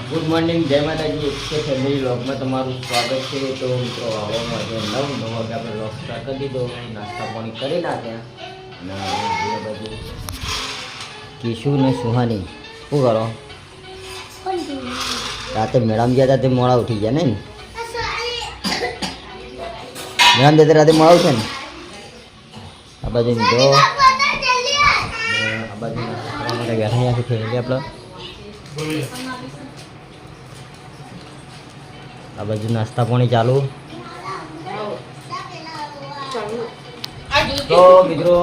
Good morning, જય માતાજી. કે ફેમિલી વ્લોગમાં તમારું સ્વાગત છે. તો મિત્રો આવવામાં જે 9 વાગે આપણે વ્લોગ સ્ટાર્ટ કરી દીધો, નાસ્તા પાણી કરી નાખ્યા અને બધું કિશુ ને સુહાની શું કરો? રાતે મેળામાં ગયા હતા તે મોડા ઉઠી ગયા ને? મેળામાં જતા રાતે મોડા ઉઠે ને? આ બાજુ જો આ બાજુ માટે બેઠા છે ફેમિલી આપણે. આ બાજુ નાસ્તા પાણી ચાલુ. તો મિત્રો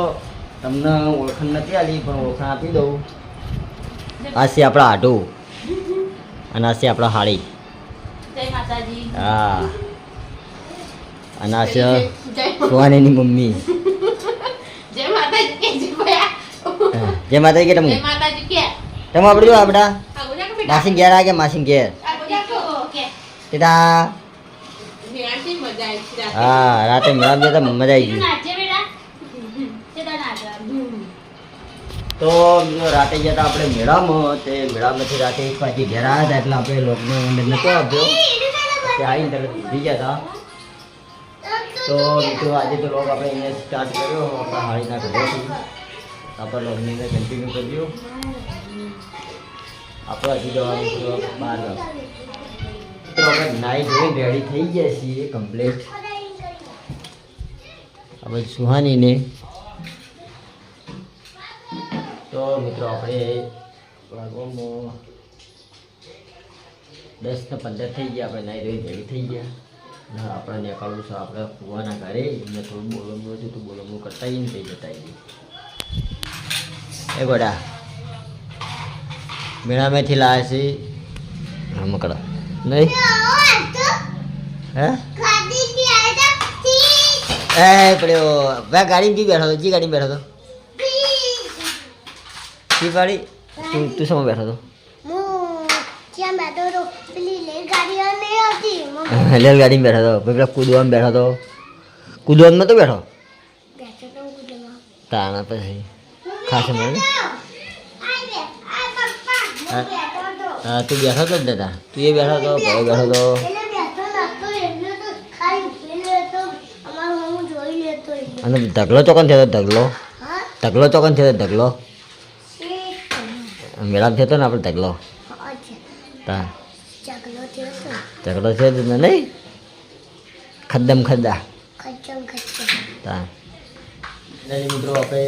તમને ઓળખાણ નથી આલી પણ ઓળખાણ આપી દઉં. આ છે આપણા આઢું અને આ છે આપણા હાળી. હા, અને આ છે સુહાનીની મમ્મી. જય માતાજી કે તમે તમે આપણે જો આપણા માસી ઘેર આ ગયા. માસી ઘેર હા, રાતે મેળા જતા મજા આવી ગઈ. તો રાતે જતા આપણે મેળામાં, તે મેળામાંથી રાતે 1 વાગે ઘેર આવ્યા હતા એટલે આપણે લોકનો ઓર્ડર નતો આપ્યો, તે આવીને તરત ઉઠી ગયા હતા. તો મિત્રો આજે તો લોક આપણે અહીંયા સ્ટાર્ટ કર્યો આપણા હાળીના ઘરેથી. આપણે લોકની અંદર કન્ટિન્યુ કરજો. આપણે હજી જવાનું છે 12 વાગે. તો આપણે નાઈ ધોઈને રેડી થઈ ગયા છીએ કમ્પ્લીટ. હવે સુહાનીને તો મિત્રો આપણે વાગવામાં 10 ને 15 થઈ ગયા. આપણે નાઈ ધોઈને રેડી થઈ ગયા. આપણે નીકળવું છે આપણે ફુવાના ઘરે. એમને થોડું બોલવાનું હતું તો બોલવાનું કરતા આવીને થઈ જતા આવીએ. એ ગોડા મેળામાંથી લાવ્યા છે રમકડા નહીં? હે એ પડ્યો ભાઈ. ગાડીમાં જી બેઠો હતો? જી ગાડીમાં બેઠો હતો? જી ગાડી તું શેમાં બેઠો હતો? રેલગાડીમાં બેઠો હતો. પેલા કૂદવામાં બેઠો હતો? કૂદવામાં તો બેઠો તાના પછી ખાસ મળે. હા, તું બેઠો હતો જ દાદા? તું એ બેઠો હતો? ભાઈ બેઠો હતો? અને ઢગલો ચોકન થયો? ઢગલો ચોકન થયો? ઢગલો મેળામાં થયો ને આપણે ઢગલો. તા ઢગલો થયો જ નહીં? ખદ્દમ ખદ્દા તા મિત્રો આપણે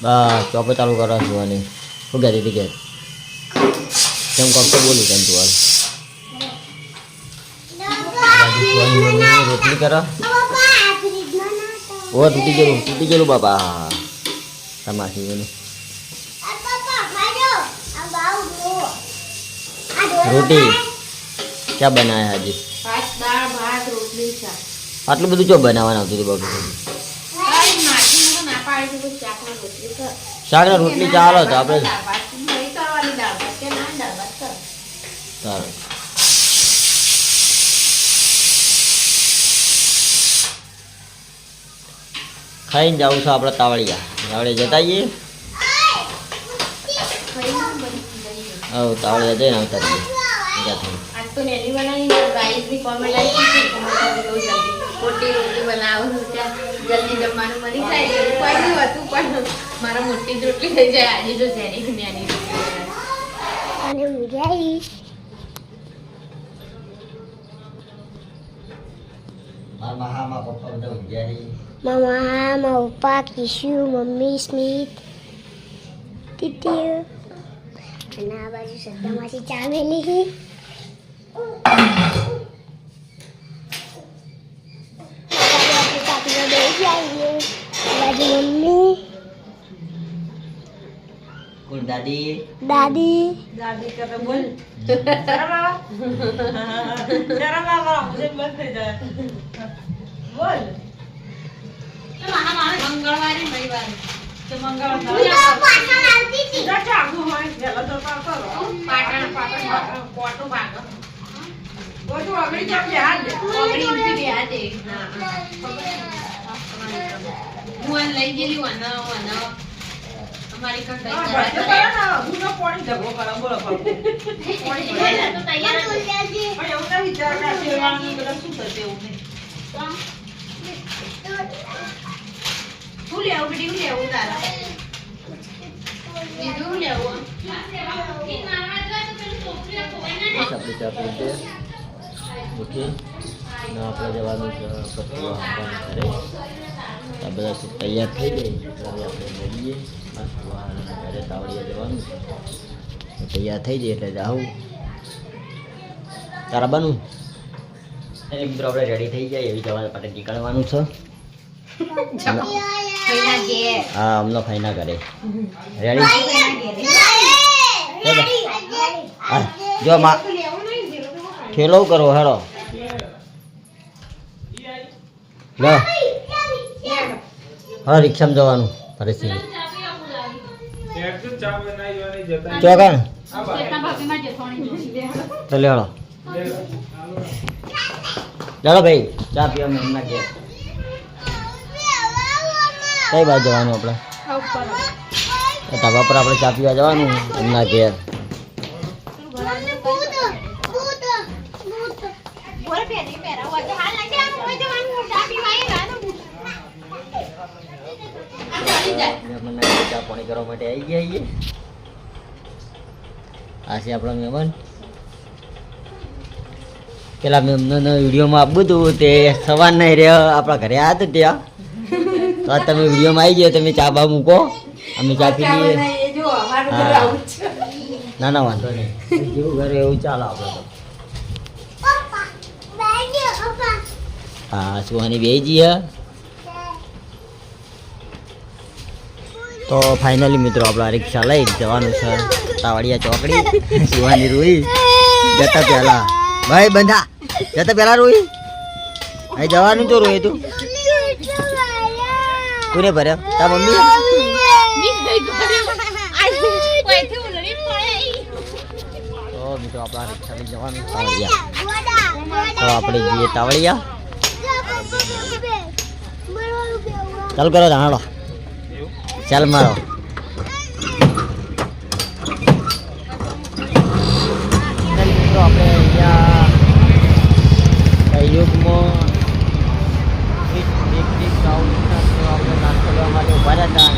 બસ ચોપે ચાલુ કરવા જોવાની. શું કહેતી હતી કે કેમ કોક તો બોલી કેમ તું હાલ રોટલી કરો? ઓ તૂટી ગયેલું બાપા. હા, તમારી રોટી ક્યાં બનાવ્યા હજી? આટલું બધું ચો બનાવવાનું આવતું હતું બાપુ? શાક ને રોટલી ચાલો તો આપણે સારું. ખાઈને જવું છે આપણે તાવડિયા જતા આવીએ. હા, તાવડિયા જઈને આવતા રહીએ. જલ્દી જમવાનું મળી જાય કોઈ હતું પણ મારા મોટી રોટલી થઈ જાય. આજે જો જેની નાની મામા પપ્પા કિશુ મમ્મી સ્મિત ટીટી અને આ બાજુ સત્તામાંથી ચા મેલી છે. બાજુ મમ્મી કોણ? દાદી કરે બોલ. શરમ આવા મુझे બંધ થઈ જાય બોલ. મંગળવારે રવિવારે તો મંગળવાર પાટણ આવતી હતી. જાગુ હોય ગેલો તો પાટણ કોટો ભાગ કોટો અગડી જાવ યાદ અગડી ઉઠી યાદ હા હું લઈ ગયેલી વન અમારી કણ હા, તૈયાર ભજ્યો કરે. કરો ને, હું તો પોણી ઝઘડો કરો, બોલો બાપુ. પોણી ભજ્યો. તો તૈયાર જ છે. પણ એવું ના વિચાર કે આ શેરવાની બધા શું થશે એવું નહીં. શું લેવું બેટી, શું લેવું તારે? બીજું શું લેવું? બસ આપણી ચા પી છે ઓકે ને આપણે જવાનું છે પછી આવવાનું ઘરે આ બધા તૈયાર થઈ જાય એટલે હવે આપણે મળીએ ઘરે તાવડિયા જવાનું છે તૈયાર થઈ જાય એટલે જાઉં તારા બનવું એટલે મિત્રો આપણે રેડી થઈ જાય એવી જવા માટે નીકળવાનું છે ફઈના ઘેર. હા હમણાં ફાઈના ઘરે રેડી હા જો માં ઠેલો કરો હેડો લો હા રિક્ષામાં જવાનું પરિસ્થિતિ ચોકણ તો લેડો ચાલો ભાઈ ચા પીવા મેં એમના ઘેર કઈ બાજુ જવાનું આપણે ધાબા પર આપણે ચા પીવા જવાનું એમના ઘેર ચા પાણી કરવા માટે આવી ગયા આ છે આપણા મહેમાન પેલા મેમને વિડીયોમાં આપવું હતું તે સવાર નહીં રહ્યા આપણા ઘરે આવ્યા હતા ત્યાં તો આ તમે વિડીયોમાં આવી ગયા તમે ચા બા મૂકો અમે ચા પી લઈએ ના ના વાંધો નહીં જેવું ઘરે એવું ચાલો આપણે તો હા સુહાની બે જઈએ તો ફાઇનલી મિત્રો આપણે રિક્ષા લઈ જવાનું છે તાવડિયા ચોકડી સુહાની રોઈ જતા પહેલા ભાઈ બંધા જતા પહેલા રોઈ અહીં જવાનું તો રોઈ તું કોને ભર્યા તા મમ્મી તો મિત્રો આપણા રિક્ષા લઈ જવાનું તાવડિયા તો આપણે જઈએ તાવડિયા ચાલ કરો જાણો ચાલ મારો મિત્રો આપણે અહીંયા યુગમાં આપણે નાસ્તો લેવા માટે ઉભા રહ્યા હતા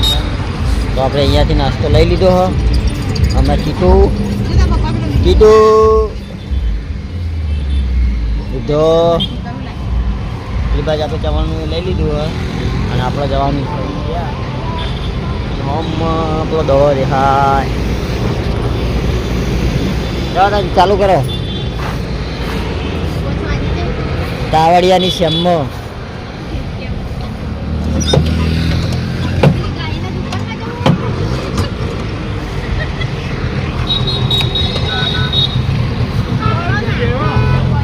તો આપણે અહીંયાથી નાસ્તો લઈ લીધો હો અમે કીધું લીધો એ બાજુ આપણે જવાનું લઈ લીધું હોય અને આપણે જવાનું છે હોમ આપણો દવો દેખાય ચાલુ કરો તાવડિયાની શેમમાં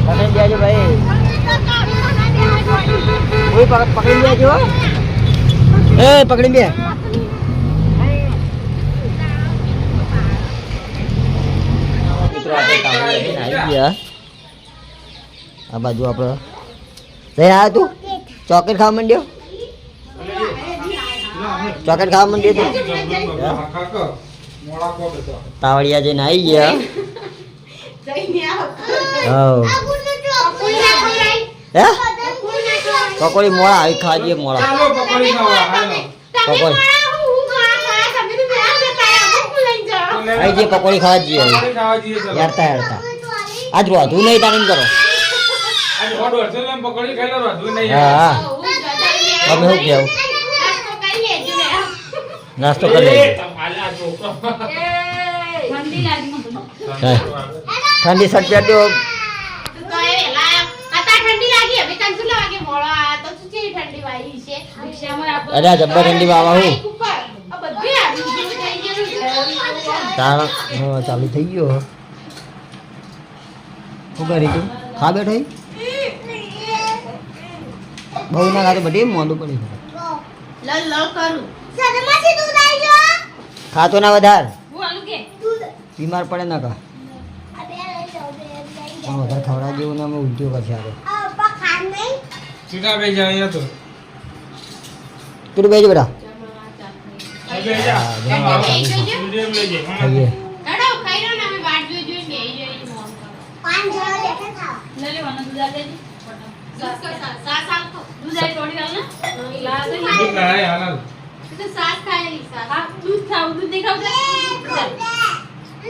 પકડી દેજો ભાઈ કોઈ પકડી દેજો એ પકડી દે આ બાજુ આપણે જઈ આવ્યા તું ચોકલેટ ખાવા માંડ્યો ચોકલેટ ખાવા માંડ્યો તું તાવડિયા જઈને આવી ગયા હે પકોડી મોળા આવી ખાવા જઈએ મોળા પકોડી આવી જઈએ પકોડી ખાવા જઈએ યારતા યારતા આજ રોધું નહીં તાણીને કરો હા તમે શું કહેવું નાસ્તો કરી લઈએ ઠંડી શર્ટ પહેરજો અરે જબ્બર ઠંડીમાં આવા હું તારા હા ચાલુ થઈ ગયો શું કરી તું ખા બેઠો બહુ ના ખાતો બધી મોડું પડી ખાતો ના વધાર બીમાર પડે ના કા વધારે ખવડા જેવું ને અમે ઉલટીઓ કરશે તું બેજો બેટા ખાઈએ. હેડો ખાઈ લો ને અમે વાટ જોઈ જોઈ બેહી જઈએ મોમ કરો. 5 જણા બેઠા ખાવા. લે લે વાના દૂધ આલે દે સાસ આલતો દૂધ આઈ થોડી આલ ને ગ્લાસ એ તો સાસ ખાઈ સાસ હા દૂધ ખાવ દૂધ નહીં ખાવ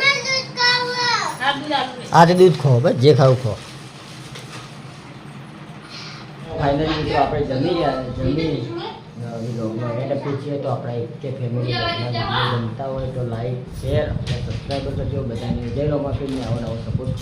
ના દૂધ ખાવું. હા દૂધ આલ દે આજે દૂધ ખો બસ જે ખાવું ખો. ફાઇનલી મિત્રો આપણે જમી એન્ડ આપીએ છીએ. તો આપણા એક કે ફેમિલી ગમતા હોય તો લાઈક શેર અને સબસ્ક્રાઈબ કરજો. બધાને જય રોમાપીરને આવો નવો સપોર્ટ